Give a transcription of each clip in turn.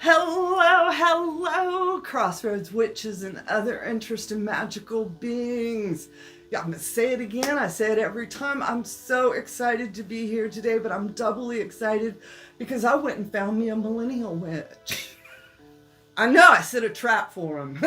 Hello, Crossroads Witches and other interesting magical beings. Yeah, I'm going to say it again. I say it every time. I'm so excited to be here today, but I'm doubly excited because I went and found me a millennial witch. I know, I set a trap for him.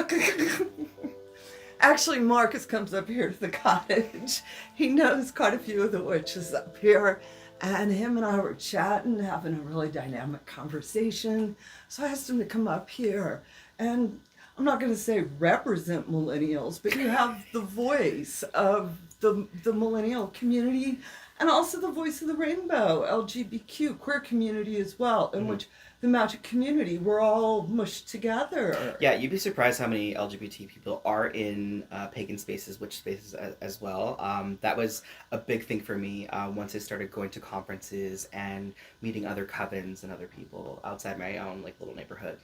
Actually, Marcus comes up here to the cottage. He knows quite a few of the witches up here. And him and I were chatting, having a really dynamic conversation. So I asked him to come up here. And I'm not going to say represent millennials, but you have the voice of the millennial community and also the voice of the rainbow, LGBTQ, queer community as well, in which the magic community, we're all mushed together. Yeah, you'd be surprised how many LGBT people are in pagan spaces, witch spaces as well. That was a big thing for me once I started going to conferences and meeting other covens and other people outside my own little neighborhood.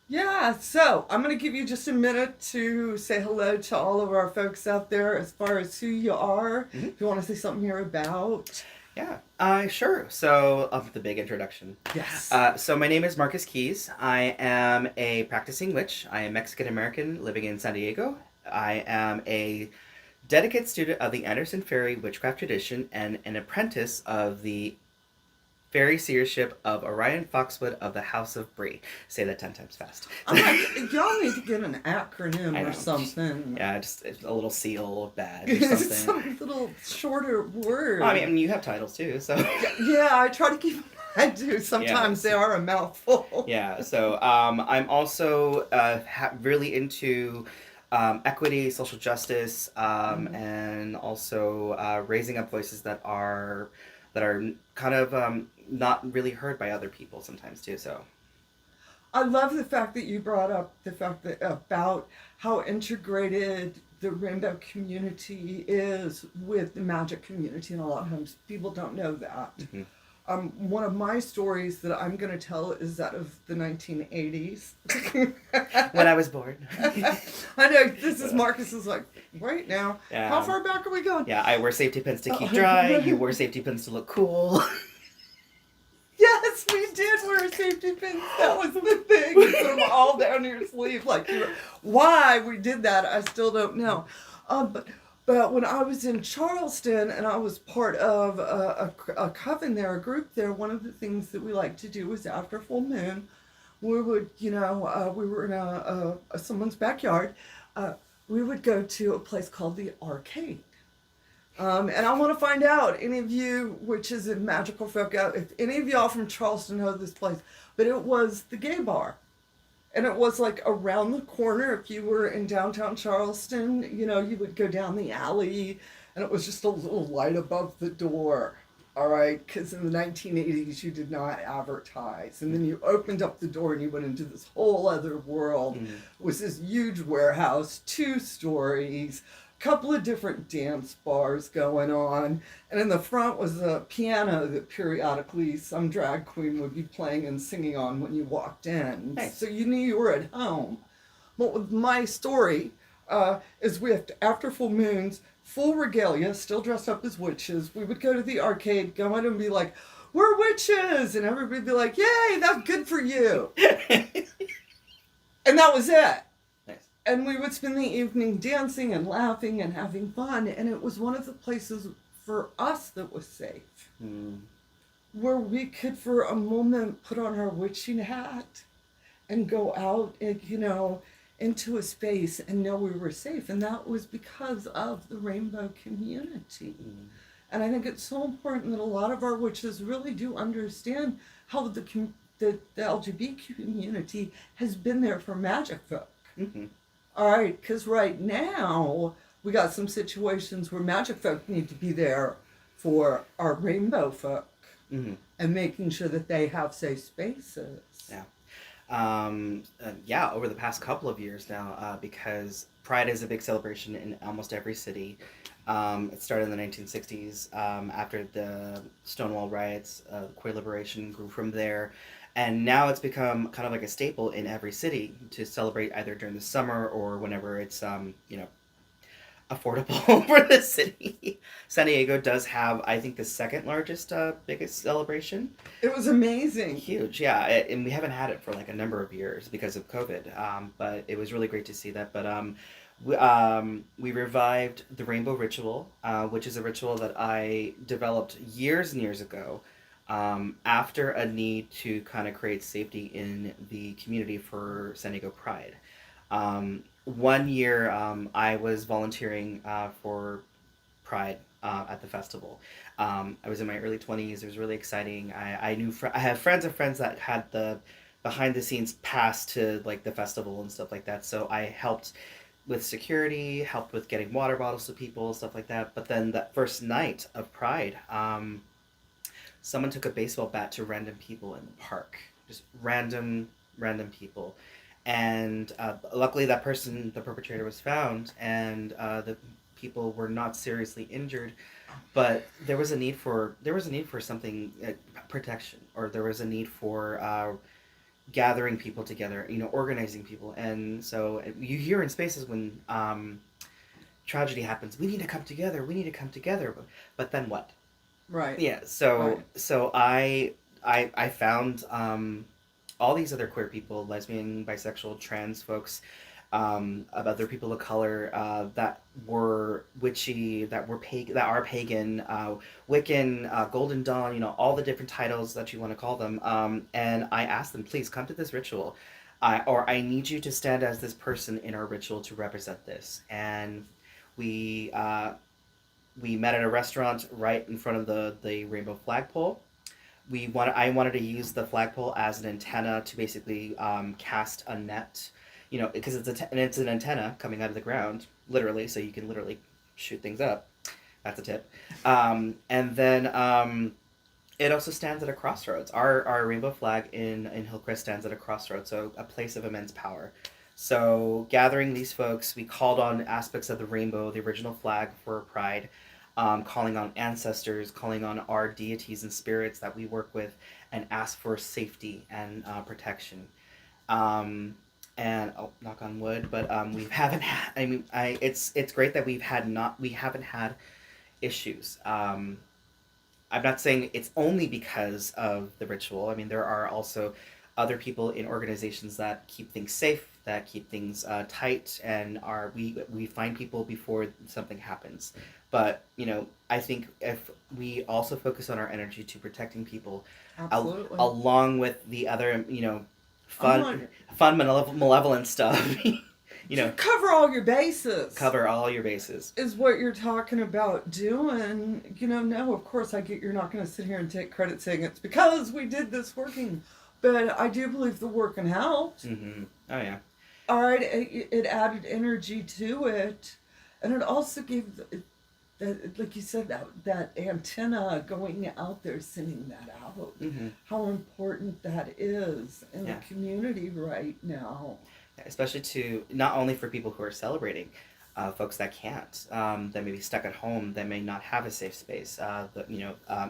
Yeah, so I'm going to give you just a minute to say hello to all of our folks out there as far as who you are. If you want to say something here about. Yeah, sure. So, the big introduction. Yes. So my name is Marcus Keys. I am a practicing witch. I am Mexican-American living in San Diego. I am a dedicated student of the Feri Witchcraft Tradition and an apprentice of the Feri seership of Orion Foxwood of the House of Brigit. Say that 10 times fast. I'm like, y'all need to get an acronym or something. Yeah, just a little seal badge or something. Some little shorter word. I mean, you have titles too, so. Yeah, I try to keep. I do. Sometimes they are a mouthful. Yeah, so I'm also really into equity, social justice, and also raising up voices that are kind of not really heard by other people sometimes too. So I love the fact that you brought up the fact that about how integrated the rainbow community is with the magic community, and a lot of times people don't know that. One of my stories that I'm going to tell is that of the 1980s. When I was born. I know, this is Marcus's right now. Yeah. How far back are we going? Yeah, I wear safety pins to keep dry. You wear safety pins to look cool. Yes, we did wear safety pins. That was the thing. You put them all down your sleeve. Why we did that, I still don't know. But when I was in Charleston and I was part of a coven there, a group there, one of the things that we liked to do was after full moon, we would, we were in someone's backyard, we would go to a place called the Arcade. And I want to find out, any of you, which is a magical folk out, if any of y'all from Charleston know this place, but it was the gay bar. And it was around the corner. If you were in downtown Charleston, you would go down the alley and it was just a little light above the door. All right. Because in the 1980s, you did not advertise. And then you opened up the door and you went into this whole other world. It was this huge warehouse, 2 stories, couple of different dance bars going on, and in the front was a piano that periodically some drag queen would be playing and singing on when you walked in. Nice. So you knew you were at home. But with my story is we have to, after full moons, full regalia, still dressed up as witches, we would go to the arcade, go in and be like, "We're witches!" And everybody would be like, "Yay, that's good for you." And that was it. And we would spend the evening dancing and laughing and having fun. And it was one of the places for us that was safe. Where we could, for a moment, put on our witching hat and go out, into a space and know we were safe. And that was because of the rainbow community. And I think it's so important that a lot of our witches really do understand how the LGBT community has been there for magic folk. All right, because right now we got some situations where magic folk need to be there for our rainbow folk and making sure that they have safe spaces. Yeah. Over the past couple of years now, because Pride is a big celebration in almost every city. It started in the 1960s after the Stonewall riots. Queer liberation grew from there. And now it's become kind of like a staple in every city to celebrate either during the summer or whenever it's, affordable for the city. San Diego does have, I think, the second largest, biggest celebration. It was amazing. Huge, yeah, and we haven't had it for like a number of years because of COVID. But it was really great to see that. But we revived the Rainbow Ritual, which is a ritual that I developed years and years ago, after a need to kind of create safety in the community for San Diego Pride. One year, I was volunteering for Pride at the festival. I was in my early 20s. It was really exciting. I have friends of friends that had the behind the scenes pass to like the festival and stuff like that. So I helped with security, helped with getting water bottles to people, stuff like that. But then that first night of Pride, someone took a baseball bat to random people in the park, just random people, and luckily that person, the perpetrator, was found, and the people were not seriously injured, but there was a need for something, protection, or there was a need for gathering people together, organizing people. And so you hear in spaces when tragedy happens, we need to come together, but then what? Right. Yeah, so Right. so I found all these other queer people, lesbian, bisexual, trans folks, other people of color, that were witchy, that are pagan, Wiccan, Golden Dawn, all the different titles that you want to call them. And I asked them, please come to this ritual, or I need you to stand as this person in our ritual to represent this. And we met at a restaurant right in front of the rainbow flagpole. I wanted to use the flagpole as an antenna to basically cast a net, because it's an antenna coming out of the ground, literally, so you can literally shoot things up. That's a tip. And then it also stands at a crossroads. Our rainbow flag in Hillcrest stands at a crossroads, so a place of immense power. So gathering these folks, we called on aspects of the rainbow, the original flag for Pride, calling on ancestors, calling on our deities and spirits that we work with, and ask for safety and protection. And knock on wood, but we haven't had. I mean, it's great that we haven't had issues. I'm not saying it's only because of the ritual. I mean, there are also other people in organizations that keep things safe, that keep things tight, and we find people before something happens. But I think if we also focus on our energy to protecting people, Absolutely. along with the other fun malevolent stuff, Cover all your bases. cover all your bases. Is what you're talking about doing. No, of course, I get you're not going to sit here and take credit saying it's because we did this working. But I do believe the working helped. Mm-hmm. Oh, yeah. All right, it added energy to it. And it also gave, like you said, that antenna going out there, sending that out. Mm-hmm. How important that is in the community right now. Especially to not only for people who are celebrating, folks that can't, that may be stuck at home, that may not have a safe space,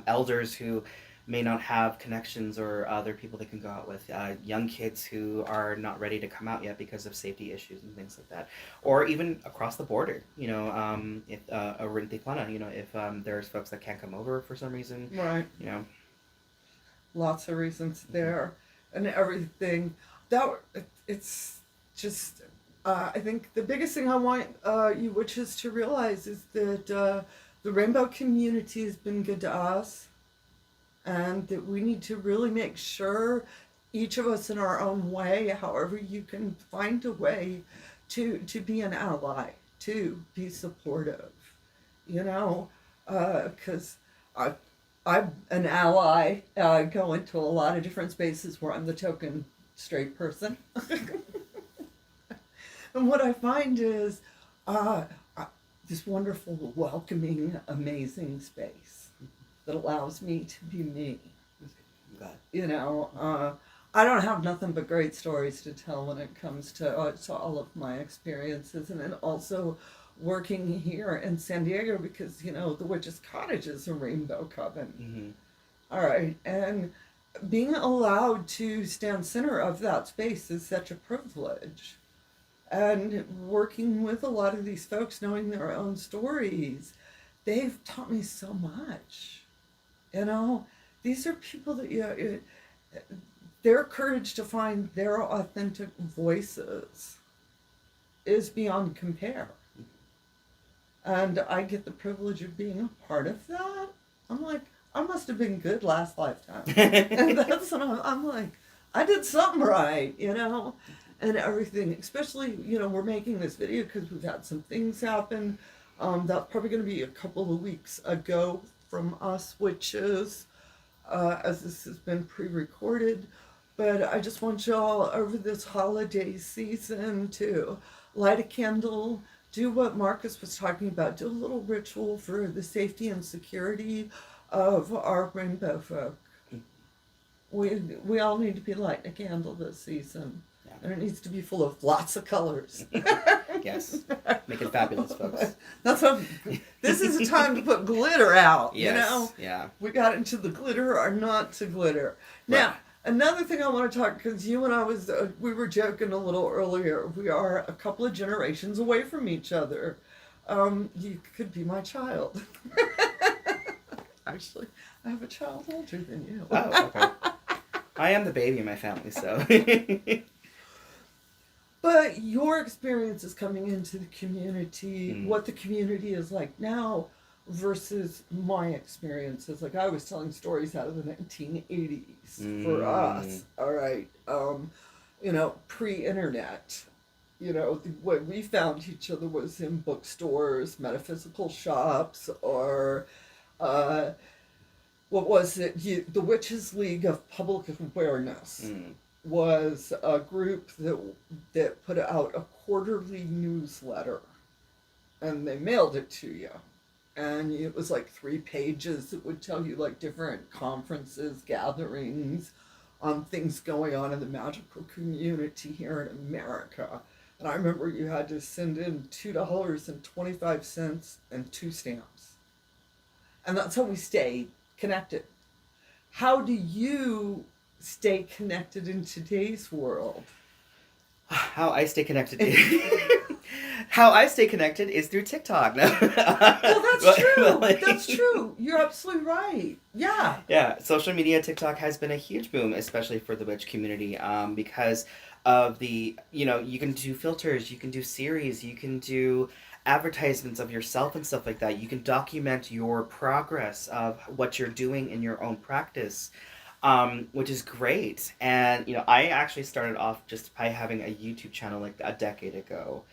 elders who may not have connections or other people they can go out with, young kids who are not ready to come out yet because of safety issues and things like that, or even across the border. If over in Tijuana, if there's folks that can't come over for some reason, Right. Lots of reasons there, and everything. It's just, I think the biggest thing I want you witches to realize is that the rainbow community has been good to us, and that we need to really make sure, each of us in our own way, however you can find a way to be an ally, to be supportive, because I'm an ally, go into a lot of different spaces where I'm the token straight person. And what I find is this wonderful, welcoming, amazing space that allows me to be me. I don't have nothing but great stories to tell when it comes to all of my experiences, and then also working here in San Diego, because the Witch's Cottage is a rainbow coven. Mm-hmm. All right, and being allowed to stand center of that space is such a privilege. And working with a lot of these folks, knowing their own stories, they've taught me so much. You know, these are people that their courage to find their authentic voices is beyond compare. And I get the privilege of being a part of that. I'm like, I must have been good last lifetime. And that's what I'm like, I did something right, you know, and everything. Especially, you know, we're making this video because we've had some things happen. That's probably going to be a couple of weeks ago from us, witches, as this has been pre-recorded. But I just want y'all over this holiday season to light a candle, do what Marcus was talking about, do a little ritual for the safety and security of our rainbow folk. We all need to be lighting a candle this season. Yeah. And it needs to be full of lots of colors. Yes. Make it fabulous, folks. That's what, this is a time to put glitter out, yes. You know? Yeah. We got into the glitter or not to glitter. Now, right. Another thing I want to talk, because you and I we were joking a little earlier. We are a couple of generations away from each other. You could be my child. Actually, I have a child older than you. Oh, okay. I am the baby in my family, so. But your experiences coming into the community, what the community is like now versus my experiences. Like I was telling stories out of the 1980s for us, all right, you know, pre-internet. You know, the way we found each other was in bookstores, metaphysical shops, or what was it? The Witches League of Public Awareness was a group that put out a quarterly newsletter, and they mailed it to you. And it was like 3 pages that would tell you like different conferences, gatherings, things going on in the magical community here in America. And I remember you had to send in $2.25 and 2 stamps. And that's how we stayed connected. How do you stay connected in today's world? How I stay connected is through TikTok. No. Well, that's true. That's true. You're absolutely right. Yeah. Yeah. Social media, TikTok has been a huge boom, especially for the witch community, because of the, you know, you can do filters, you can do series, you can do advertisements of yourself and stuff like that. You can document your progress of what you're doing in your own practice. Which is great. And, you know, I actually started off just by having a YouTube channel like a decade ago.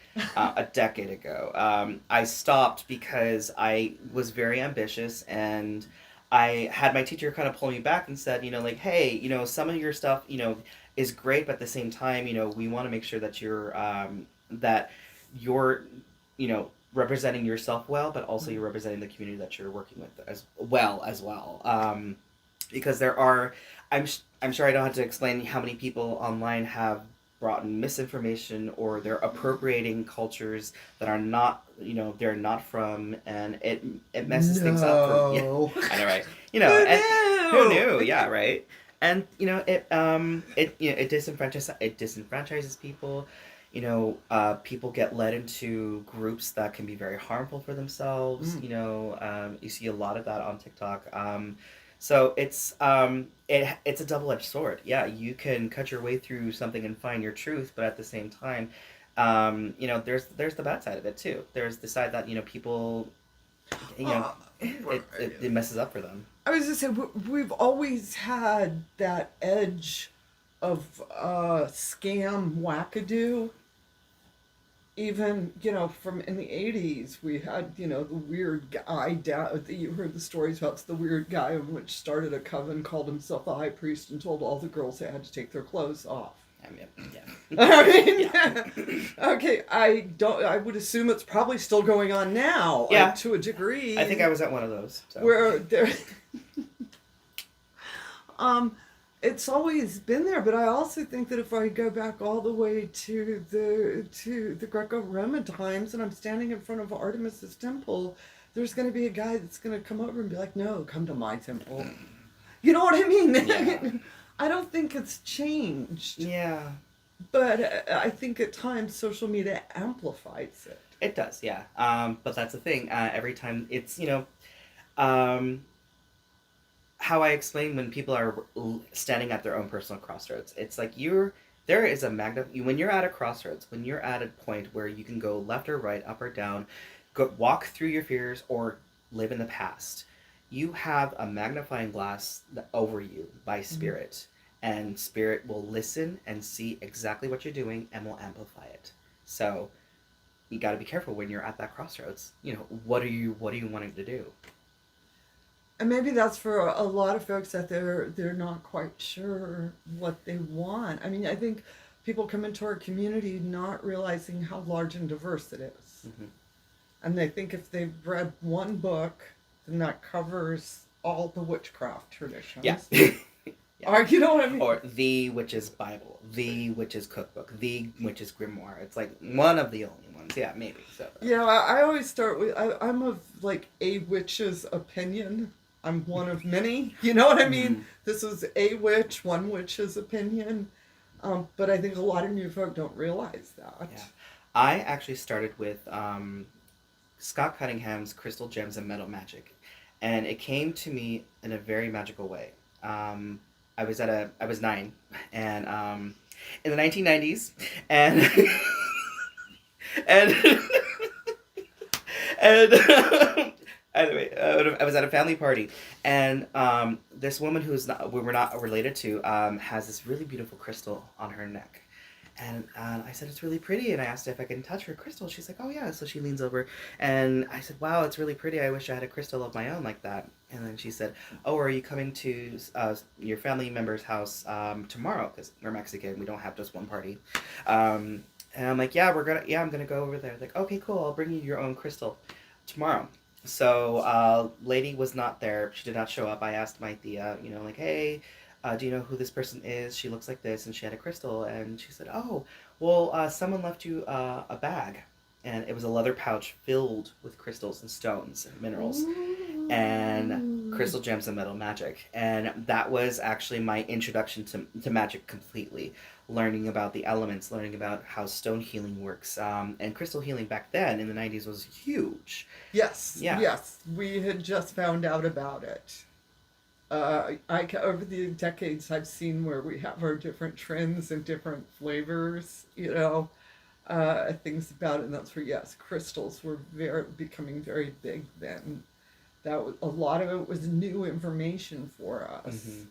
I stopped because I was very ambitious, and I had my teacher kind of pull me back and said, you know, like, hey, you know, some of your stuff, you know, is great, but at the same time, you know, we want to make sure that you're, you know, representing yourself well, but also you're representing the community that you're working with as well. Because there are, I'm sure I don't have to explain how many people online have brought in misinformation, or they're appropriating cultures that are not, you know, they're not from, and it messes things up. I know, right? You know, who knew? Yeah, right. And you know, it disenfranchises people. You know, people get led into groups that can be very harmful for themselves. You know, you see a lot of that on TikTok. So it's a double-edged sword. Yeah, you can cut your way through something and find your truth, but at the same time, you know, there's the bad side of it too. There's the side that, you know, people, you know, it messes up for them. I was just saying, we've always had that edge of scam wackadoo. Even, you know, from in the 80s, we had, you know, the weird guy you heard the stories about the weird guy which started a coven, called himself a high priest, and told all the girls they had to take their clothes off. I mean, yeah. I mean, yeah. Okay, I would assume it's probably still going on now, yeah, to a degree. I think I was at one of those. So. Where there, it's always been there, but I also think that if I go back all the way to the Greco-Roman times, and I'm standing in front of Artemis's temple, there's going to be a guy that's going to come over and be like, "No, come to my temple." You know what I mean? Yeah. I don't think it's changed. Yeah. But I think at times social media amplifies it. It does, yeah. But that's the thing. Every time it's, um, how I explain when people are standing at their own personal crossroads. It's like there is a when you're at a crossroads, when you're at a point where you can go left or right, up or down, walk through your fears or live in the past. You have a magnifying glass over you by spirit, and spirit will listen and see exactly what you're doing and will amplify it. So you got to be careful when you're at that crossroads. What are you wanting to do? And maybe that's for a lot of folks that they're not quite sure what they want. I mean, I think people come into our community not realizing how large and diverse it is. Mm-hmm. And they think if they've read one book, then that covers all the witchcraft traditions. Yeah. Yeah. Or, you know what I mean? Or the witch's Bible, the witch's cookbook, the witch's grimoire. It's like one of the only ones. Yeah, maybe. So. Yeah, I always start with, I'm of like a witch's opinion. I'm one of many. You know what I mean? Mm-hmm. This is a witch, one witch's opinion. But I think a lot of new folk don't realize that. Yeah. I actually started with Scott Cunningham's Crystal Gems and Metal Magic. And it came to me in a very magical way. I was 9, and in the 1990s, and and anyway, I was at a family party, and this woman we were not related to has this really beautiful crystal on her neck. And I said, it's really pretty. And I asked her if I can touch her crystal. She's like, oh, yeah. So she leans over. And I said, wow, it's really pretty. I wish I had a crystal of my own like that. And then she said, oh, are you coming to your family member's house tomorrow? Because we're Mexican. We don't have just one party. And I'm like, yeah, I'm going to go over there. Like, okay, cool. I'll bring you your own crystal tomorrow. So lady was not there. She did not show up. I asked my tia, like, hey, do you know who this person is? She looks like this, and she had a crystal. And she said, oh, well, someone left you a bag. And it was a leather pouch filled with crystals and stones and minerals. Ooh. And crystal gems and metal magic. And that was actually my introduction to magic completely. Learning about the elements, learning about how stone healing works. And crystal healing back then in the 90s was huge. Yes, yeah. Yes. We had just found out about it. Over the decades, I've seen where we have our different trends and different flavors, things about it. And that's where, yes, crystals were becoming very big then. A lot of it was new information for us.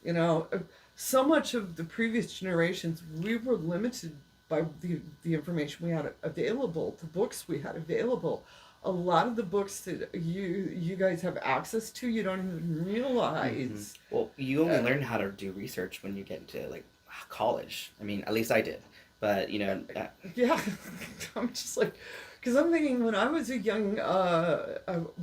Mm-hmm. So much of the previous generations, we were limited by the information we had available, the books we had available. A lot of the books that you guys have access to, you don't even realize. Mm-hmm. Well, you only learn how to do research when you get into like college. I mean, at least I did. But Yeah, I'm just like, because I'm thinking when I was a young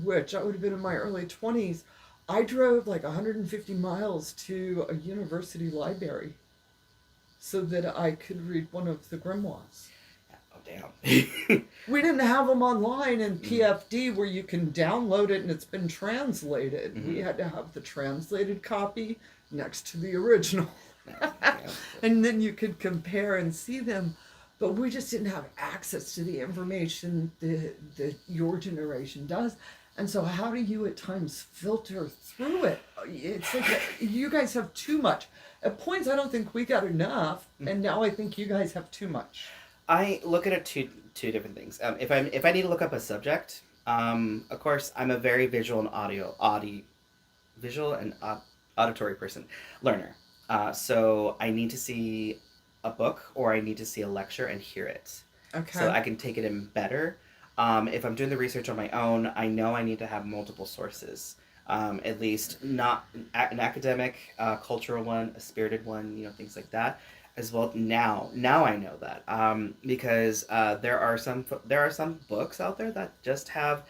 witch, I would have been in my early 20s. I drove like 150 miles to a university library so that I could read one of the grimoires. Damn. We didn't have them online in PFD where you can download it and it's been translated. Mm-hmm. We had to have the translated copy next to the original. And then you could compare and see them. But we just didn't have access to the information that your generation does. And so how do you at times filter through it? It's like you guys have too much. At points I don't think we got enough, and now I think you guys have too much. I look at it two different things. If I need to look up a subject, of course I'm a very visual and auditory person, learner. So I need to see a book or I need to see a lecture and hear it. Okay. So I can take it in better. If I'm doing the research on my own, I know I need to have multiple sources. At least not an academic, cultural one, a spirited one, things like that. As well, now I know that because there are some books out there that just have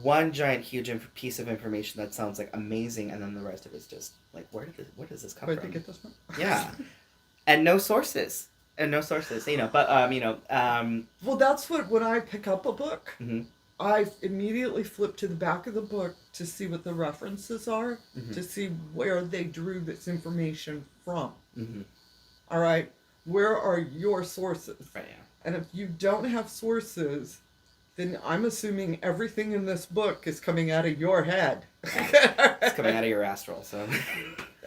one giant huge piece of information that sounds like amazing, and then the rest of it's just like where does this come from? Where did you get this from? Yeah, and no sources, But well, that's what when I pick up a book, mm-hmm. I immediately flip to the back of the book to see what the references are, mm-hmm. to see where they drew this information from. Mm-hmm. All right. Where are your sources? Right, yeah. And if you don't have sources, then I'm assuming everything in this book is coming out of your head. It's coming out of your astral, so.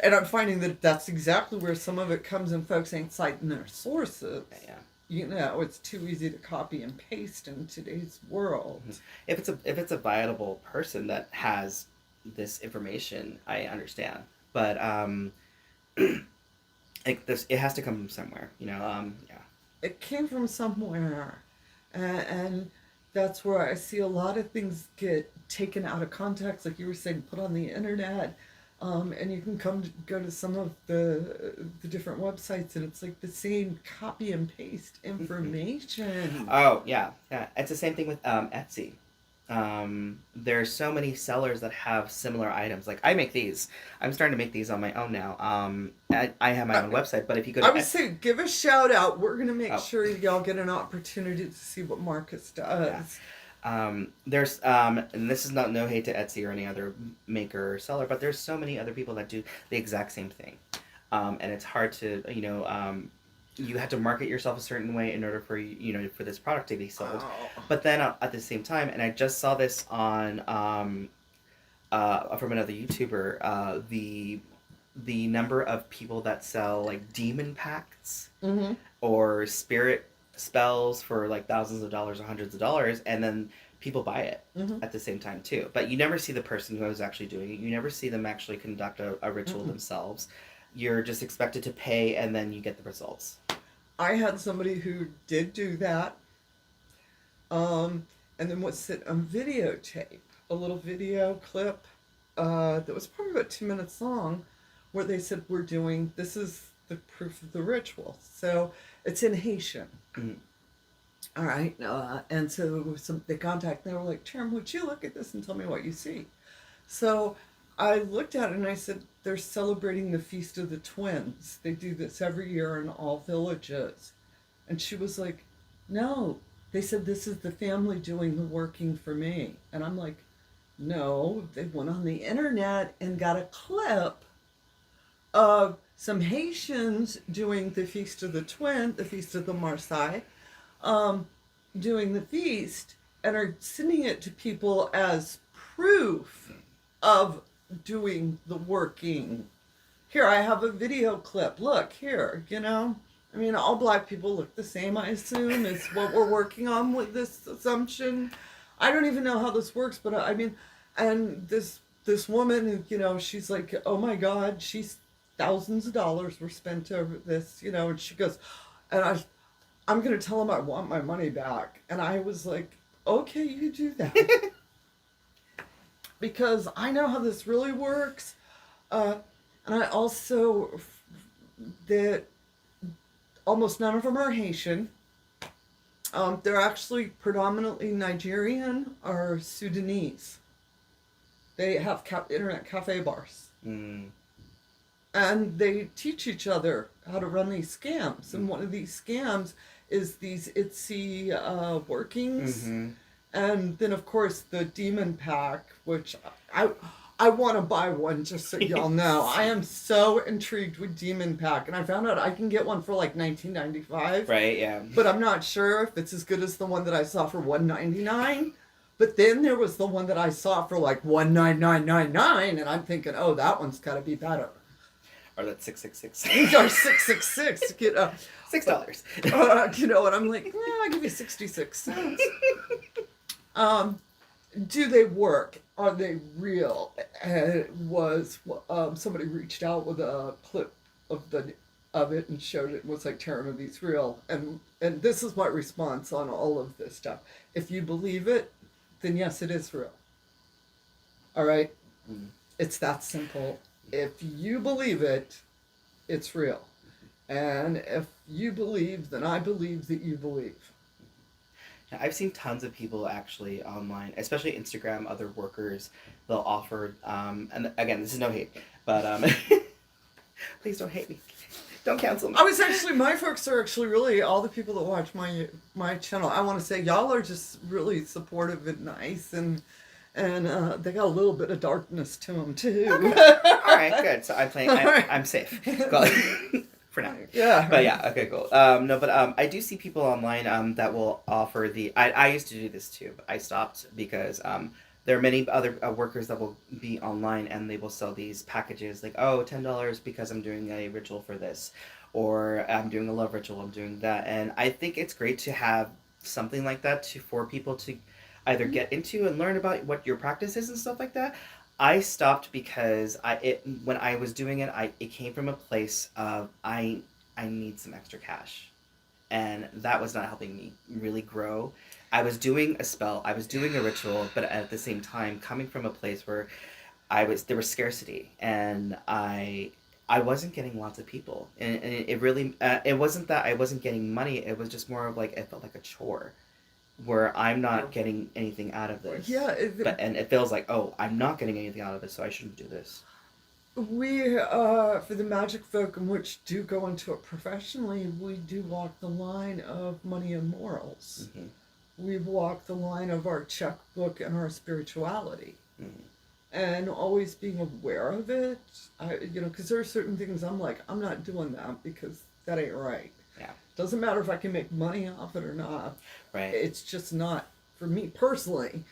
And I'm finding that that's exactly where some of it comes in. Folks ain't citing their sources. Yeah. You know, it's too easy to copy and paste in today's world. If it's a viable person that has this information, I understand. But like this, it has to come from somewhere. You know. Yeah. It came from somewhere, and that's where I see a lot of things get taken out of context, like you were saying, put on the internet. And you can go to some of the different websites, and it's like the same copy and paste information. Oh yeah. It's the same thing with Etsy. There's so many sellers that have similar items. Like I make these. I'm starting to make these on my own now. I have my own website, but if you go to I would say give a shout out. We're gonna make sure y'all get an opportunity to see what Marcus does. Yeah. There's and this is no hate to Etsy or any other maker or seller, but there's so many other people that do the exact same thing, and it's hard to you have to market yourself a certain way in order for for this product to be sold. Oh. But then at the same time, and I just saw this on from another YouTuber, the number of people that sell like demon pacts or spirit spells for like thousands of dollars or hundreds of dollars, and then people buy it at the same time too. But you never see the person who is actually doing it. You never see them actually conduct a ritual themselves. You're just expected to pay, and then you get the results. I had somebody who did do that, and then would sit on videotape, a little video clip that was probably about 2 minutes long, where they said, this is the proof of the ritual. So it's in Haitian. All right. And so they contacted, they were like, Taren, would you look at this and tell me what you see? So I looked at it and I said, they're celebrating the Feast of the Twins. They do this every year in all villages. And she was like, no. They said, this is the family doing the working for me. And I'm like, no. They went on the internet and got a clip of some Haitians doing the Feast of the Twin, the Feast of the Marseille, doing the feast, and are sending it to people as proof of doing the working. Here, I have a video clip. Look, here, I mean, all black people look the same, I assume, is what we're working on with this assumption. I don't even know how this works, but I mean, and this woman, she's like, oh my God, thousands of dollars were spent over this, and she goes, and I'm going to tell him I want my money back. And I was like, okay, you do that. Because I know how this really works. And I also, that almost none of them are Haitian. They're actually predominantly Nigerian or Sudanese. They have internet cafe bars. And they teach each other how to run these scams. And one of these scams is these Etsy workings. And then, of course, the demon pack, which I want to buy one, just so y'all know. I am so intrigued with demon pack. And I found out I can get one for like $19.95. Right, yeah. But I'm not sure if it's as good as the one that I saw for $1.99. But then there was the one that I saw for like $1.9999. And I'm thinking, oh, that one's got to be better. Or that's $666. Or $666. $6. And I'm like, I'll give you 66 cents. Do they work? Are they real? Somebody reached out with a clip of it and showed it and was like, Taren, are these real? And this is my response on all of this stuff. If you believe it, then yes, it is real. All right? It's that simple. If you believe it, it's real. And if you believe, then I believe that you believe. I've seen tons of people actually online, especially Instagram, other workers, they'll offer, and again, this is no hate, but please don't hate me. Don't cancel me. My folks are actually really, all the people that watch my channel, I want to say y'all are just really supportive and nice, and they got a little bit of darkness to them too. Okay. All right, good. So I'm safe. for now. Yeah. But yeah, okay, cool. No, but I do see people online that will offer the. I used to do this too, but I stopped because there are many other workers that will be online and they will sell these packages like, oh, $10 because I'm doing a ritual for this, or I'm doing a love ritual, I'm doing that, and I think it's great to have something like that for people to either get into and learn about what your practice is and stuff like that. I stopped because when I was doing it, it came from a place of I need some extra cash, and that was not helping me really grow. I was doing a spell, I was doing a ritual, but at the same time coming from a place where there was scarcity, and I wasn't getting lots of people, and it really it wasn't that I wasn't getting money. It was just more of like it felt like a chore where I'm not getting anything out of this. Yeah. And it feels like, oh, I'm not getting anything out of it, so I shouldn't do this. We, for the magic folk and which do go into it professionally, we do walk the line of money and morals. Mm-hmm. We walk the line of our checkbook and our spirituality. Mm-hmm. And always being aware of it. Because there are certain things I'm like, I'm not doing that because that ain't right. Yeah. Doesn't matter if I can make money off it or not. Right. It's just not, for me personally,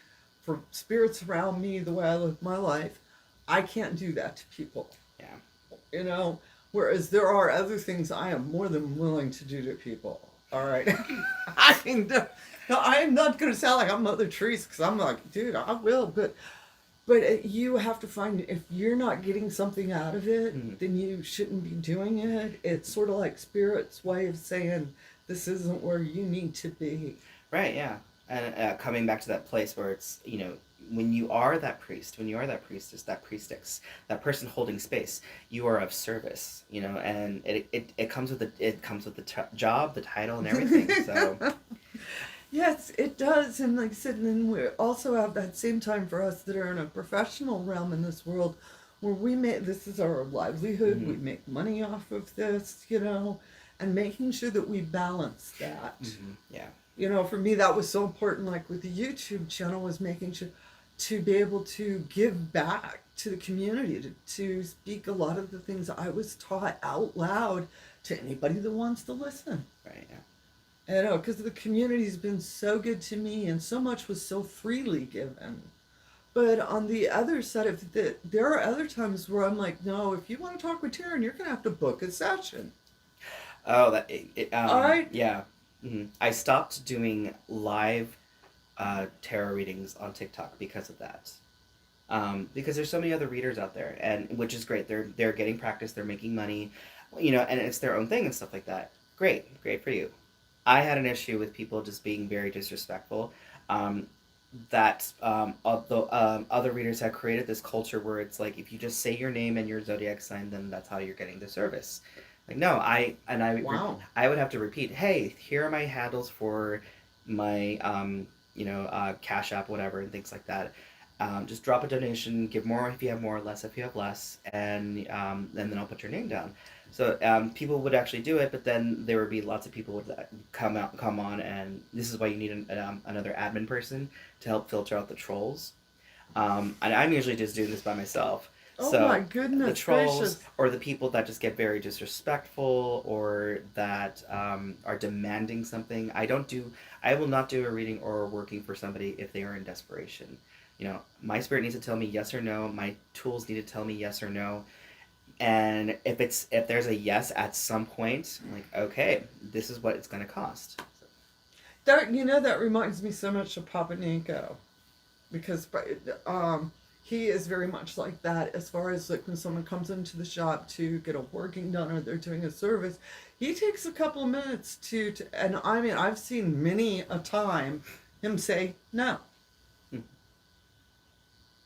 for spirits around me, the way I live my life, I can't do that to people. Yeah. Whereas there are other things I am more than willing to do to people. All right. I mean, no, I'm not going to sound like I'm Mother Teresa because I'm like, dude, I will. But you have to find, if you're not getting something out of it, mm-hmm. then you shouldn't be doing it. It's sort of like Spirit's way of saying, this isn't where you need to be. Right, yeah. And coming back to that place where it's, when you are that priest, when you are that priestess, that priestess, that person holding space, you are of service, and it comes with the job, the title, and everything. So yes, it does. And like I said, and then we also have that same time for us that are in a professional realm in this world where this is our livelihood, mm-hmm. we make money off of this, and making sure that we balance that. Mm-hmm. Yeah. For me, that was so important, like with the YouTube channel, was making sure to be able to give back to the community, to speak a lot of the things I was taught out loud to anybody that wants to listen. Right, yeah. Because the community's been so good to me and so much was so freely given. But on the other side of it, there are other times where I'm like, no, if you want to talk with Taren, you're going to have to book a session. Oh, all right. Yeah. Mm-hmm. I stopped doing live tarot readings on TikTok because of that. Because there's so many other readers out there, and which is great. They're getting practice, they're making money, and it's their own thing and stuff like that. Great for you. I had an issue with people just being very disrespectful. That other readers have created this culture where it's like if you just say your name and your zodiac sign, then that's how you're getting the service. Like no, Wow. I would have to repeat. Hey, here are my handles for my Cash App, whatever, and things like that. Just drop a donation, give more if you have more, less if you have less, and then I'll put your name down. So people would actually do it, but then there would be lots of people would come on, and this is why you need another admin person to help filter out the trolls. And I'm usually just doing this by myself. Oh so my goodness the trolls gracious. or the people that just get very disrespectful or that are demanding something. I will not do a reading or working for somebody if they are in desperation. My spirit needs to tell me yes or no. My tools need to tell me yes or no. And if there's a yes at some point, I'm like, okay, this is what it's going to cost. That reminds me so much of Papa Nico, because he is very much like that as far as like when someone comes into the shop to get a working done or they're doing a service, he takes a couple of minutes to and I mean I've seen many a time him say no.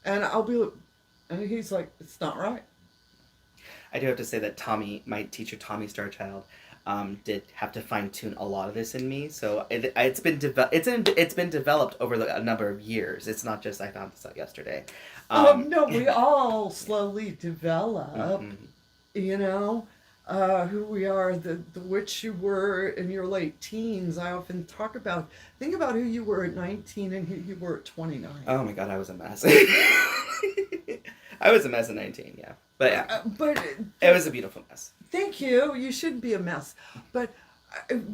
And and he's like, it's not right. I do have to say that Tommy, my teacher Tommy Starchild, did have to fine tune a lot of this in me. So it's been developed over a number of years. It's not just I found this out yesterday. No, we all slowly develop. Mm-hmm. Who we are, the witch you were in your late teens. I often think about who you were at 19 and who you were at 29. Oh my God, I was a mess. I was a mess at 19, yeah. But yeah, but it was a beautiful mess. Thank you. You should be a mess. But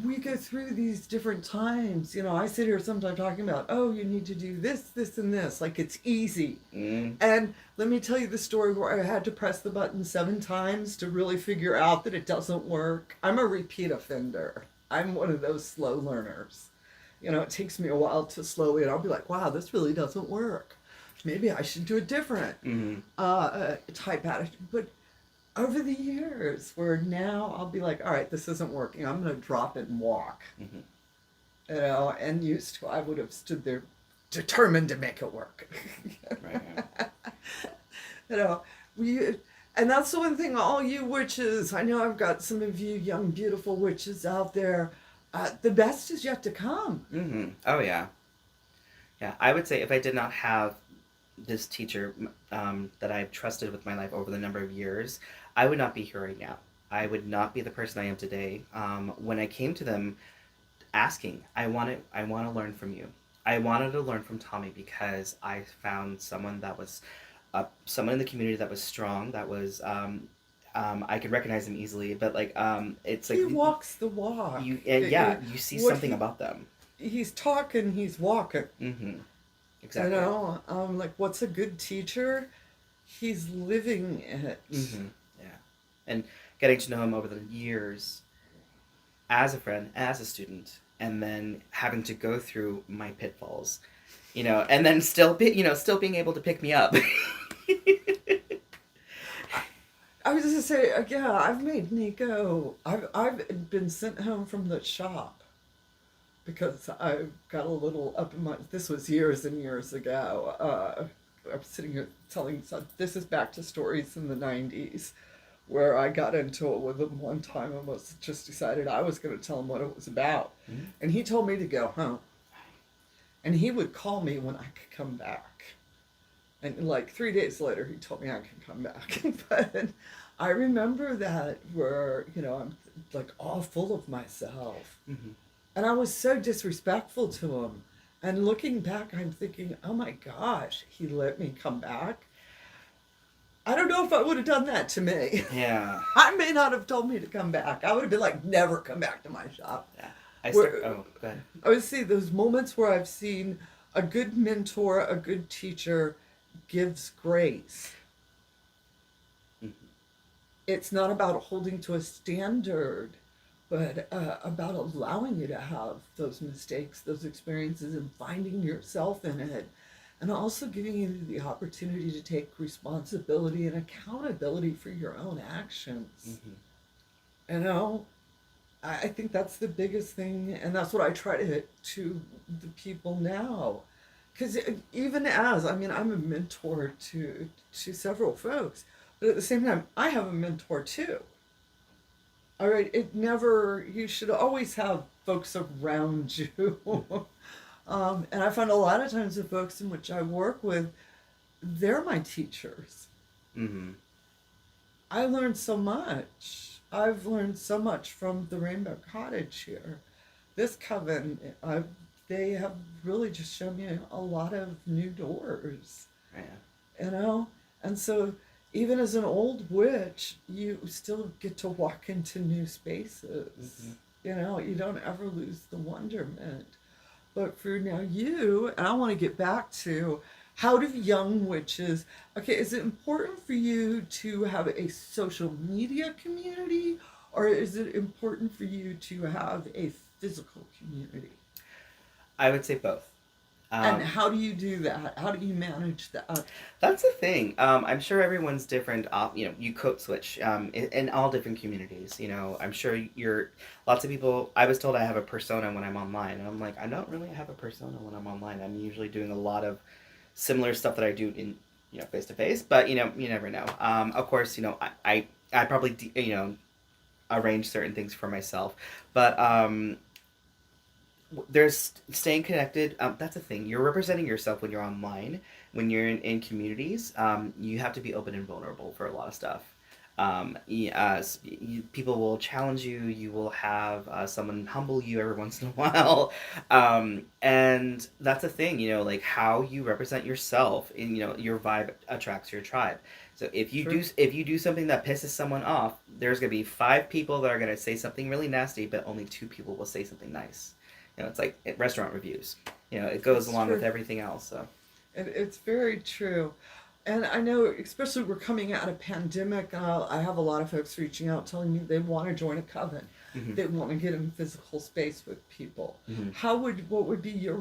we go through these different times. You know, I sit here sometimes talking about, oh, you need to do this, this, and this. Like it's easy. Mm. And let me tell you the story where I had to press the button 7 times to really figure out that it doesn't work. I'm a repeat offender. I'm one of those slow learners. You know, it takes me a while to slowly, and I'll be like, wow, this really doesn't work. Maybe I should do a different type attitude. But over the years, where now I'll be like, all right, this isn't working. I'm going to drop it and walk. You know, and used to, I would have stood there determined to make it work. Right. You know, and that's the one thing, all you witches, I know I've got some of you young, beautiful witches out there. The best is yet to come. Oh, yeah. Yeah, I would say if I did not have this teacher that I've trusted with my life over the number of years, I would not be here right now. I would not be the person I am today. When I came to them asking, I want to learn from you. I wanted to learn from Tommy because I found someone that was, someone in the community that was strong, that was, I could recognize him easily, but like, it's like... He walks the walk. You see something about them. He's talking, he's walking. Exactly. You know, like what's a good teacher? He's living it. Yeah. And getting to know him over the years as a friend, as a student, and then having to go through my pitfalls, you know, and then still being able to pick me up. I was just gonna say, yeah, I've made Nico. I've been sent home from the shop because I got a little up in my. This was years and years ago. I'm sitting here telling. So this is back to stories in the '90s, where I got into it with him one time and was just decided I was going to tell him what it was about, and he told me to go home, and he would call me when I could come back. And like 3 days later, he told me I could come back. But I remember that where, you know, I'm like all full of myself. And I was so disrespectful to him. And looking back, I'm thinking, oh my gosh, he let me come back. I don't know if I would have done that to me. Yeah. I may not have told me to come back. I would have been like, never come back to my shop. Yeah. Go ahead. I would see those moments where I've seen a good mentor, a good teacher gives grace. It's not about holding to a standard, but about allowing you to have those mistakes, those experiences, and finding yourself in it. And also giving you the opportunity to take responsibility and accountability for your own actions. You know, I think that's the biggest thing, and that's what I try to hit to the people now. Because even I'm a mentor to several folks, but at the same time, I have a mentor too. All right, you should always have folks around you. And I find a lot of times the folks in which I work with, they're my teachers. I learned so much. I've learned so much from the Rainbow Cottage here. This coven, they have really just shown me a lot of new doors. Yeah. You know? And so even as an old witch, you still get to walk into new spaces. You know, you don't ever lose the wonderment. But for now and I want to get back to, how do young witches, is it important for you to have a social media community, or is it important for you to have a physical community? I would say both. And how do you do that? How do you manage that? That's the thing. I'm sure everyone's different. You code switch in all different communities. You know, I'm sure lots of people. I was told I have a persona when I'm online, and I'm like, I don't really have a persona when I'm online. I'm usually doing a lot of similar stuff that I do in face to face. But you never know. Of course, I probably arrange certain things for myself, but there's staying connected. That's a thing. You're representing yourself when you're online. When you're in communities, you have to be open and vulnerable for a lot of stuff. People will challenge you. You will have someone humble you every once in a while, and that's the thing. Like how you represent yourself. And your vibe attracts your tribe. So if you do something that pisses someone off, there's gonna be 5 people that are gonna say something really nasty, but only 2 people will say something nice. It's like restaurant reviews. It goes along with everything else. So it's very true. And I know, especially we're coming out of pandemic, I have a lot of folks reaching out telling me they want to join a coven. Mm-hmm. They want to get in physical space with people. Mm-hmm. What would be your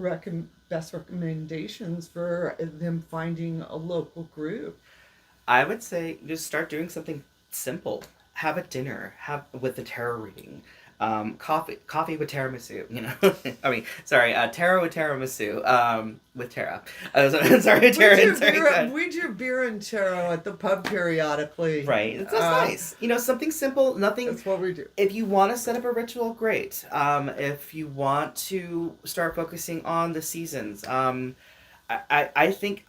best recommendations for them finding a local group? I would say just start doing something simple. Have a dinner. Have with the tarot reading. Coffee with tiramisu. I mean, sorry, tarot with tiramisu. With Tara. Sorry, Tara. We do beer and tarot at the pub periodically. Right. It's nice. Something simple. Nothing. That's what we do. If you want to set up a ritual, great. If you want to start focusing on the seasons, I think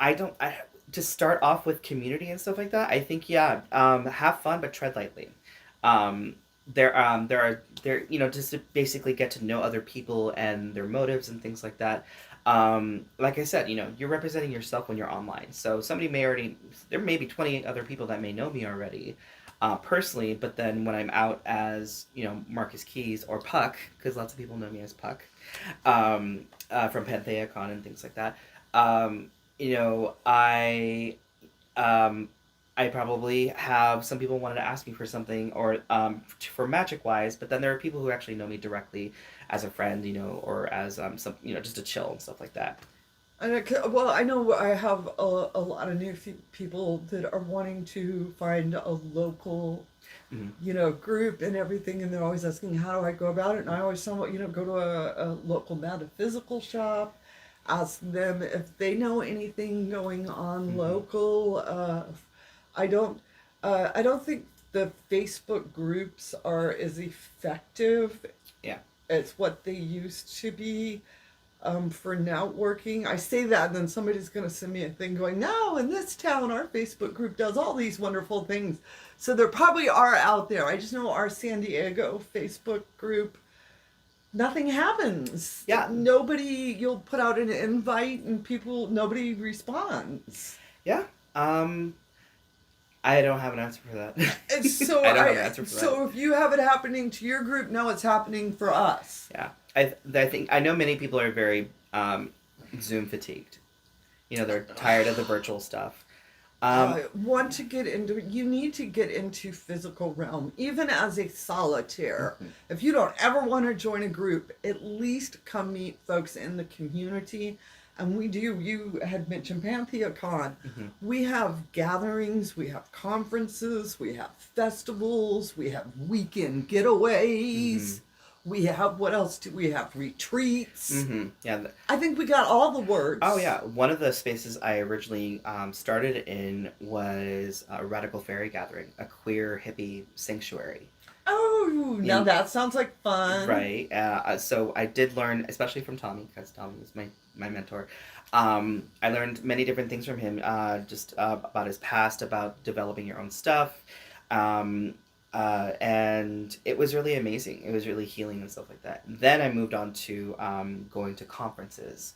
to start off with community and stuff like that. I think have fun but tread lightly. Just to basically get to know other people and their motives and things like that. Like I said, you're representing yourself when you're online. So there may be 28 other people that may know me already, personally, but then when I'm out as, Marcus Keys or Puck, because lots of people know me as Puck, from PantheaCon and things like that, I probably have some people wanted to ask me for something or for magic wise, but then there are people who actually know me directly as a friend, or as just to chill and stuff like that. And I know I have a lot of new people that are wanting to find a local, group and everything, and they're always asking, how do I go about it? And I always tell them, go to a local metaphysical shop, ask them if they know anything going on local. I don't think the Facebook groups are as effective as what they used to be for networking. I say that, and then somebody's going to send me a thing going, no, in this town, our Facebook group does all these wonderful things. So there probably are out there. I just know our San Diego Facebook group, nothing happens. Yeah. You'll put out an invite and nobody responds. Yeah. I don't have an answer for that. So I don't have an answer for that. So if you have it happening to your group, no, it's happening for us. Yeah. I think I know many people are very Zoom fatigued. They're tired of the virtual stuff. You need to get into physical realm, even as a solitaire. Mm-hmm. If you don't ever want to join a group, at least come meet folks in the community. And you had mentioned PantheaCon. Mm-hmm. We have gatherings, we have conferences, we have festivals, we have weekend getaways. Mm-hmm. We have, what else do we have? Retreats. Mm-hmm. Yeah. I think we got all the words. Oh, yeah. One of the spaces I originally started in was a Radical Fairy Gathering, a queer hippie sanctuary. Oh, now that sounds like fun. Right. So I did learn, especially from Tommy, because Tommy is my mentor. I learned many different things from him, just about his past, about developing your own stuff. And it was really amazing. It was really healing and stuff like that. Then I moved on to going to conferences.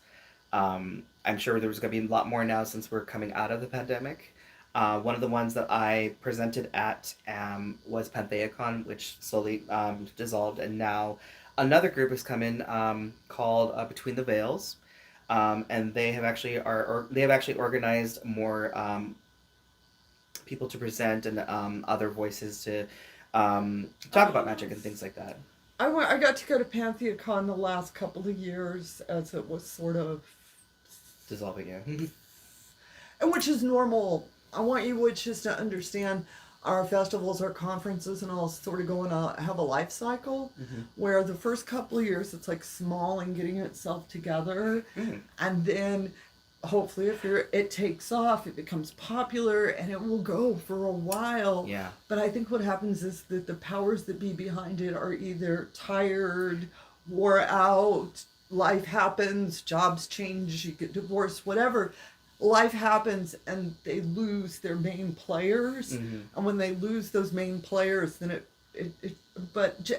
I'm sure there was going to be a lot more now since we're coming out of the pandemic. One of the ones that I presented at was PantheaCon, which slowly dissolved, and now another group has come in called Between the Veils, and they have actually organized more people to present and other voices to talk about magic and things like that. I got to go to PantheaCon the last couple of years as it was sort of dissolving, yeah. And which is normal. I want you witches to understand our festivals, our conferences, and all sort of have a life cycle, where the first couple of years it's like small and getting itself together, and then hopefully it takes off, it becomes popular, and it will go for a while. Yeah. But I think what happens is that the powers that be behind it are either tired, wore out, life happens, jobs change, you get divorced, whatever. life happens and they lose their main players. Mm-hmm. And when they lose those main players, then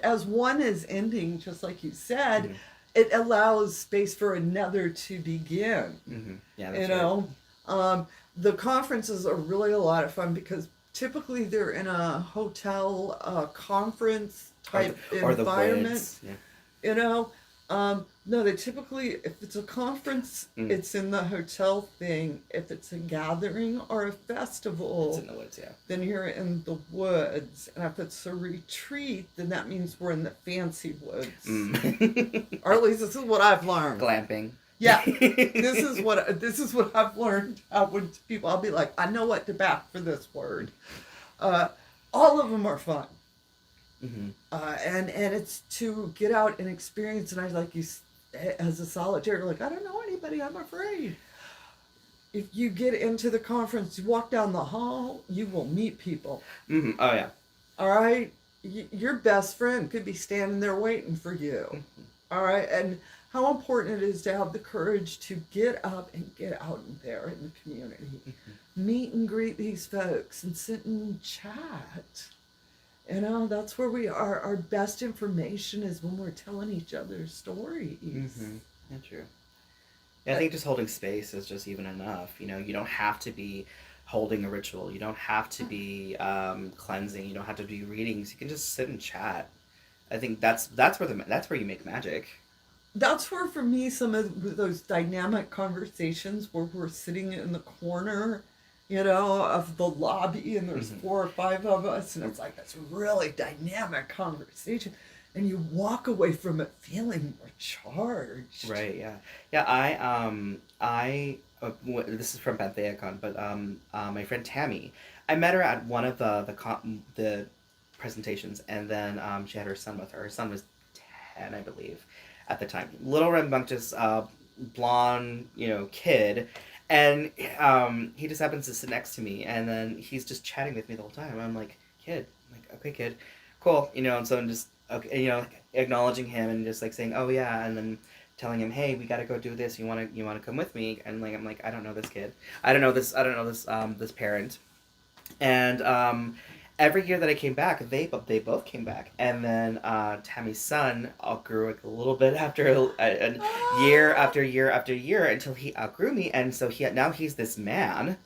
as one is ending, just like you said, Mm-hmm. it allows space for another to begin. Mm-hmm. Yeah, You that's right. know, the conferences are really a lot of fun because typically they're in a hotel conference type Or the environment. woods. Yeah. You know, no, they typically, if it's a conference, Mm. it's in the hotel thing. If it's a gathering or a It's festival, in the woods, yeah. then you're in the woods. And if it's a retreat, then that means we're in the fancy woods. Mm. Or at least this is what I've learned. Glamping. Yeah, this is what I've learned. When people, I'll be like, I know what to back for this word. All of them are fun. Mm-hmm. And it's to get out and experience. And I like you as a solitaire, like I don't know anybody. I'm afraid. If you get into the conference, you walk down the hall, you will meet people. Mm-hmm. Oh yeah. All right, your best friend could be standing there waiting for you. Mm-hmm. All right, and how important it is to have the courage to get up and get out there in the community, Mm-hmm. meet and greet these folks, and sit and chat. You know, that's where we are. Our best information is when we're telling each other stories. Mm-hmm. Yeah, true. Yeah, I think just holding space is just even enough. You know, you don't have to be holding a ritual. You don't have to be cleansing. You don't have to do readings. You can just sit and chat. I think that's where you make magic. That's where, for me, some of those dynamic conversations where we're sitting in the corner, you know, of the lobby, and there's 4 or 5 of us, and it's like this really dynamic conversation, and you walk away from it feeling more charged. Right. Yeah. Yeah. This is from Pantheacon, but my friend Tammy, I met her at one of the presentations, and then she had her son with her. Her son was 10, I believe, at the time. Little rambunctious, blonde, kid, and he just happens to sit next to me, and then he's just chatting with me the whole time. I'm like, kid, I'm like, okay, kid, cool, and so I'm just like acknowledging him and just like saying, oh yeah, and then telling him, hey, we gotta go do this. You wanna come with me? And like I'm like, I don't know this kid. I don't know this parent. And every year that I came back, they both came back, and then Tammy's son outgrew like a little bit after a year after year after year until he outgrew me, and so he's this man.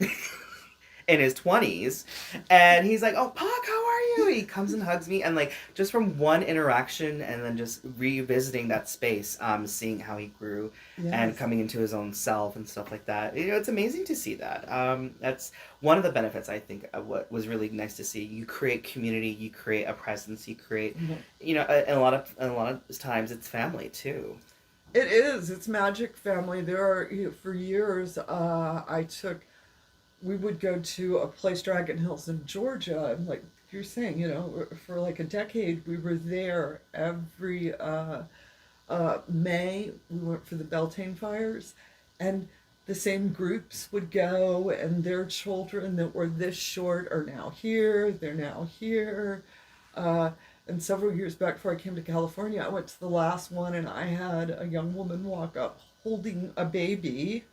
In his 20s, and he's like, oh, Puck, how are you? He comes and hugs me, and like just from one interaction and then just revisiting that space, seeing how he grew and coming into his own self and stuff like that. It's amazing to see that. That's one of the benefits, I think, of what was really nice to see. You create community, you create a presence, you create, and a lot of times it's family too. It is. It's magic family. There are, for years, we would go to a place, Dragon Hills in Georgia, and like you're saying, for like a decade, we were there every May. We went for the Beltane fires, and the same groups would go, and their children that were this short are now here. They're now here. And several years back, before I came to California, I went to the last one, and I had a young woman walk up holding a baby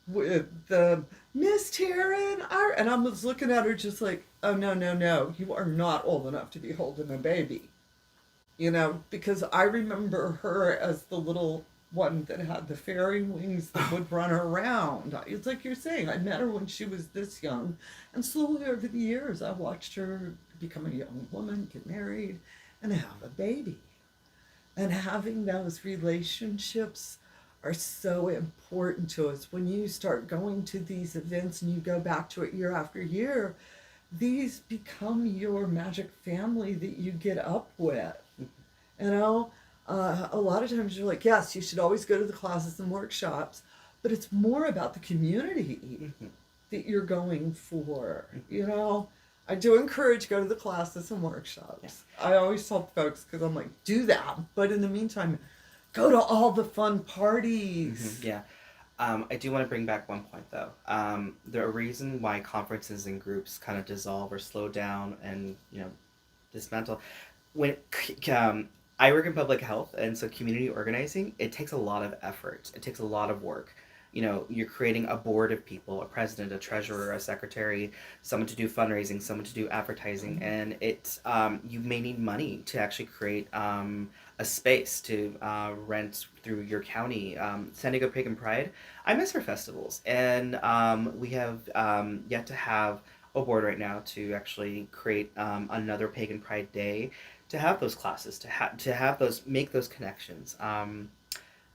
with the Miss Taren, and I was looking at her just like, oh no, you are not old enough to be holding a baby, because I remember her as the little one that had the fairy wings that would run around. It's like you're saying, I met her when she was this young, and slowly over the years I watched her become a young woman, get married, and have a baby. And having those relationships are so important to us. When you start going to these events and you go back to it year after year, these become your magic family that you get up with. A lot of times you're like, yes, you should always go to the classes and workshops, but it's more about the community that you're going for. I do encourage go to the classes and workshops. Yeah. I always tell folks, because I'm like, do that, but in the meantime, go to all the fun parties. Mm-hmm. Yeah. I do want to bring back one point, though. The reason why conferences and groups kind of dissolve or slow down and, dismantle, when I work in public health, and so community organizing, it takes a lot of effort. It takes a lot of work. you're creating a board of people, a president, a treasurer, a secretary, someone to do fundraising, someone to do advertising, and you may need money to actually create a space to rent through your county. San Diego Pagan Pride, I miss our festivals, and we have yet to have a board right now to actually create another Pagan Pride Day, to have those classes, to have make those connections.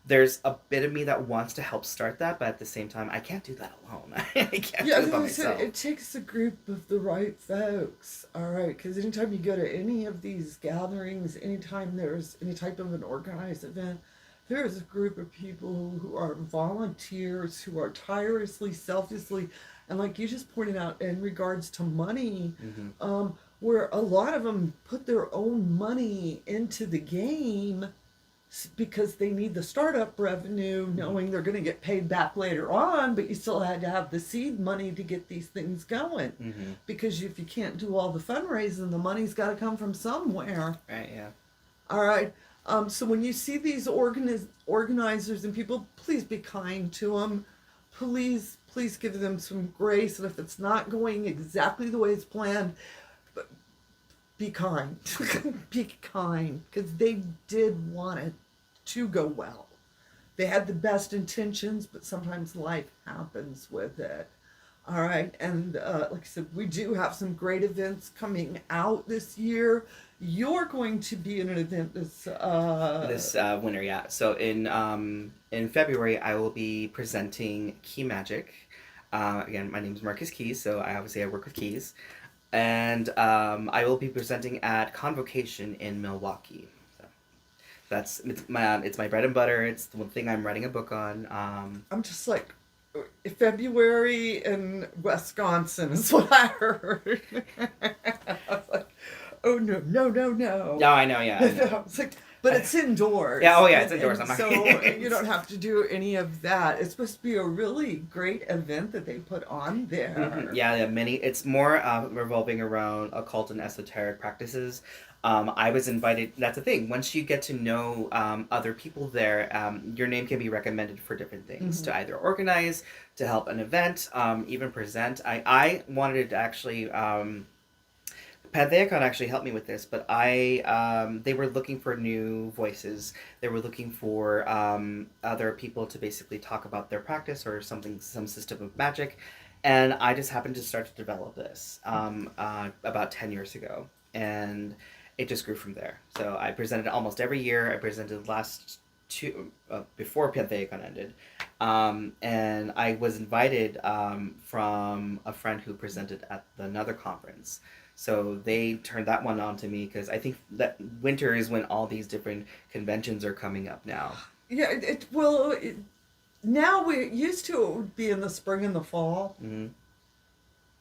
There's a bit of me that wants to help start that, but at the same time, I can't do that alone. I can't do it by myself. It takes a group of the right folks, all right? Because anytime you go to any of these gatherings, anytime there's any type of an organized event, there is a group of people who are volunteers, who are tirelessly, selflessly, and like you just pointed out, in regards to money, where a lot of them put their own money into the game because they need the startup revenue, knowing they're going to get paid back later on, but you still had to have the seed money to get these things going. Because if you can't do all the fundraising, the money's got to come from somewhere. Right, yeah. All right. So when you see these organizers and people, please be kind to them. Please give them some grace. And if it's not going exactly the way it's planned, be kind. Be kind, because they did want it to go well. They had the best intentions, but sometimes life happens with it. All right, and like I said, we do have some great events coming out this year. You're going to be in an event this winter, yeah. So in February, I will be presenting Key Magic. Again, my name is Marcus Keys, so I work with keys. And I will be presenting at Convocation in Milwaukee. So it's my bread and butter. It's the one thing I'm writing a book on. I'm just like, February in Wisconsin is what I heard. I was like, oh no. No, I know, yeah. I was like, but it's indoors. Yeah, it's indoors. So you don't have to do any of that. It's supposed to be a really great event that they put on there. Yeah, it's more revolving around occult and esoteric practices. I was invited. That's the thing. Once you get to know other people there, your name can be recommended for different things, to either organize, to help an event, even present. I wanted to actually. Pantheacon actually helped me with this, but they were looking for new voices. They were looking for other people to basically talk about their practice or some system of magic, and I just happened to start to develop this about 10 years ago, and it just grew from there. So I presented almost every year. I presented last two before Pantheacon ended, and I was invited from a friend who presented at another conference. So they turned that one on to me because I think that winter is when all these different conventions are coming up now. Yeah, now we used to, it would be in the spring and the fall.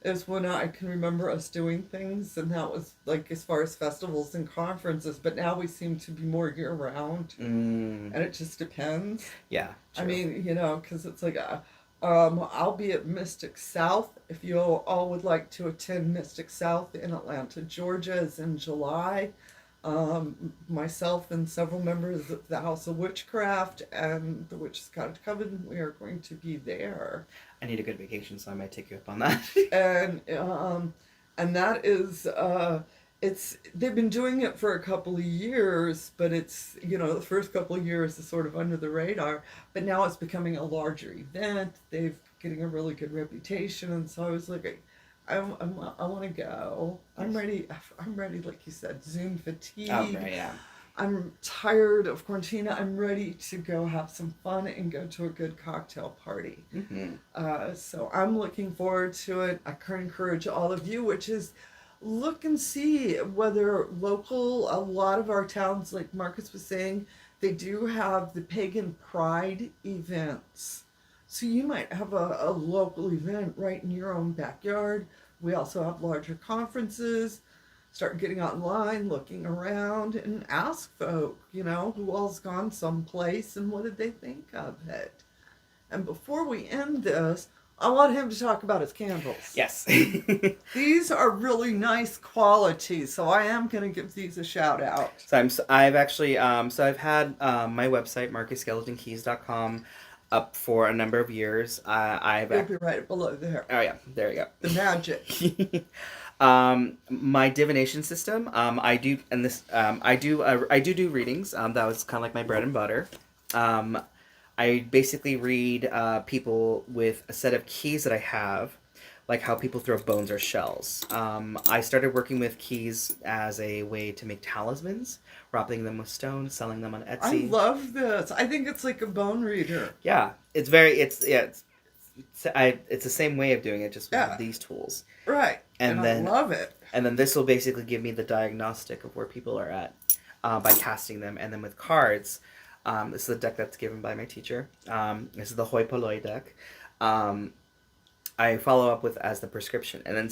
Is when I can remember us doing things, and that was like as far as festivals and conferences. But now we seem to be more year round, and it just depends. Yeah, true. I mean, because it's like I'll be at Mystic South. If you all would like to attend Mystic South in Atlanta, Georgia, is in July. Myself and several members of the House of Witchcraft and the Witch's Coven, we are going to be there. I need a good vacation, so I might take you up on that. And that is they've been doing it for a couple of years, but it's the first couple of years is sort of under the radar, but now it's becoming a larger event. They're getting a really good reputation, and so I was like, I want to go. I'm ready, like you said, Zoom fatigue. Oh, right, yeah. I'm tired of quarantine. I'm ready to go have some fun and go to a good cocktail party. So I'm looking forward to it. I can encourage all of you, which is look and see whether local, a lot of our towns, like Marcus was saying, they do have the Pagan Pride events. So you might have a local event right in your own backyard. We also have larger conferences. Start getting online, looking around, and ask folk, who all's gone someplace and what did they think of it. And before we end this, I want him to talk about his candles. Yes. These are really nice quality, so I am going to give these a shout out. So I've had my website, marcusskeletonkeys.com. up for a number of years. I've It'll be right below there. Oh yeah, there you The magic. go. My divination system. I do, and this. I do readings. That was kind of like my bread and butter. Um, I basically read people with a set of keys that I have, like how people throw bones or shells. I started working with keys as a way to make talismans, wrapping them with stones, selling them on I Etsy. love this. I think it's like a bone reader. Yeah, it's very. It's the same way of doing it, just with these tools. Right. And then I love it. And then this will basically give me the diagnostic of where people are at by casting them. And then with cards, this is a deck that's given by my teacher. This is the H.o.W deck. I follow up with as the prescription. And then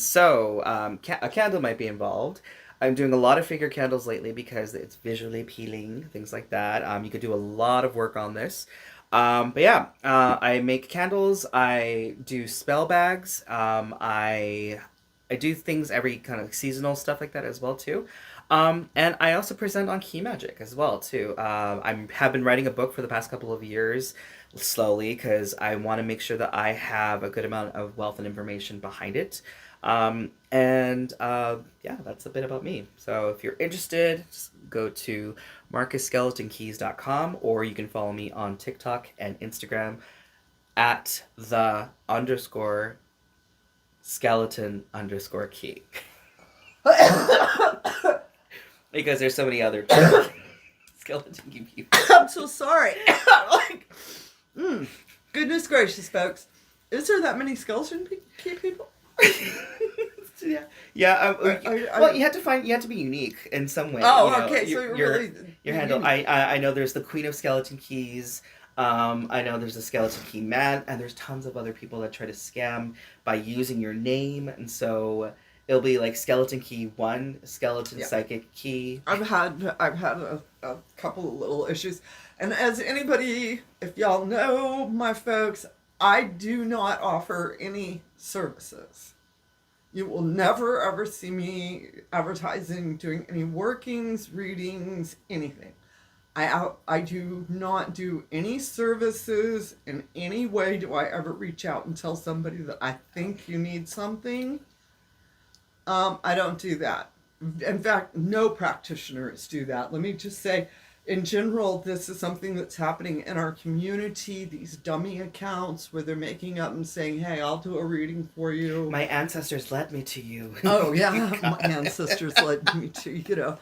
a candle might be involved. I'm doing a lot of figure candles lately because it's visually appealing, things like that. You could do a lot of work on this. But yeah, I make candles. I do spell bags. I do things every kind of seasonal stuff like that as well too. And I also present on key magic as well too. I have been writing a book for the past couple of years slowly because I want to make sure that I have a good amount of wealth and information behind it. Yeah, that's a bit about me. So if you're interested, just go to marcusskeletonkeys.com, or you can follow me on TikTok and Instagram at @the_skeleton_key. Because there's so many other skeleton key people. I'm so sorry. Goodness gracious, folks. Is there that many skeleton key people? Yeah. Well, you have to be unique in some way. Oh, okay. So you're your handle. I know there's the Queen of Skeleton Keys. I know there's a Skeleton Key Man, and there's tons of other people that try to scam by using your name, and so it'll be like Skeleton Key 1, Skeleton Psychic Key. I've had a couple of little issues, and as anybody, if y'all know my folks, I do not offer any services. You will never ever see me advertising, doing any workings, readings, anything. I do not do any services. In any way do I ever reach out and tell somebody that I think you need something. I don't do that. In fact, no practitioners do that. Let me just say, in general, this is something that's happening in our community, these dummy accounts where they're making up and saying, hey, I'll do a reading for you. My ancestors led me to you. Oh, yeah, my ancestors led me to you.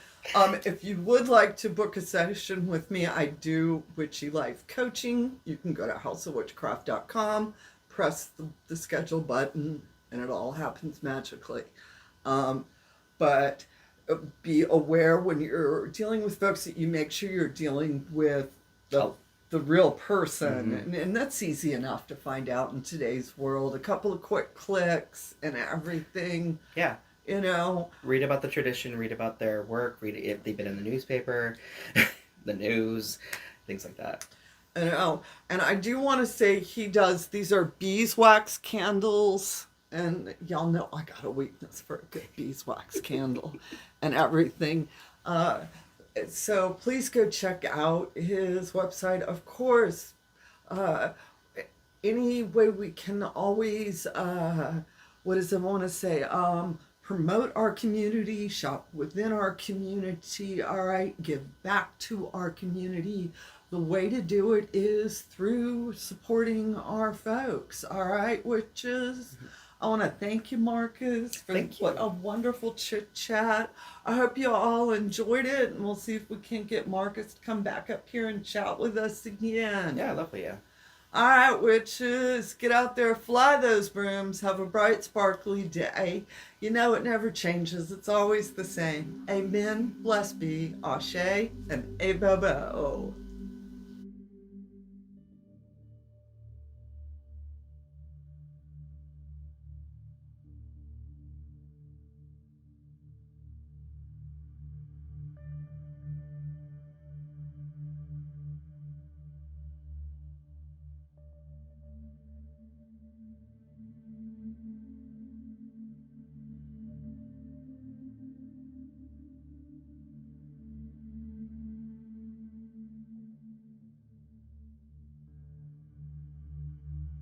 If you would like to book a session with me, I do witchy life coaching. You can go to houseofwitchcraft.com, press the schedule button, and it all happens magically. But be aware when you're dealing with folks that you make sure you're dealing with the real person. Mm-hmm. And that's easy enough to find out in today's world. A couple of quick clicks and everything. Yeah. Read about the tradition, read about their work, read if they've been in the newspaper, the news, things like that. And I do want to say these are beeswax candles. And y'all know I got a weakness for a good beeswax candle and everything. So please go check out his website. Of course, any way we can always, promote our community, shop within our community, all right, give back to our community. The way to do it is through supporting our folks, all right, witches? I want to thank you, Marcus, for what a wonderful chit chat. I hope you all enjoyed it, and we'll see if we can get Marcus to come back up here and chat with us again. Yeah, lovely, yeah. All right, witches, get out there, fly those brooms, have a bright, sparkly day. You know it never changes. It's always the same. Amen, blessed be, Ashe, and A-bo-bo.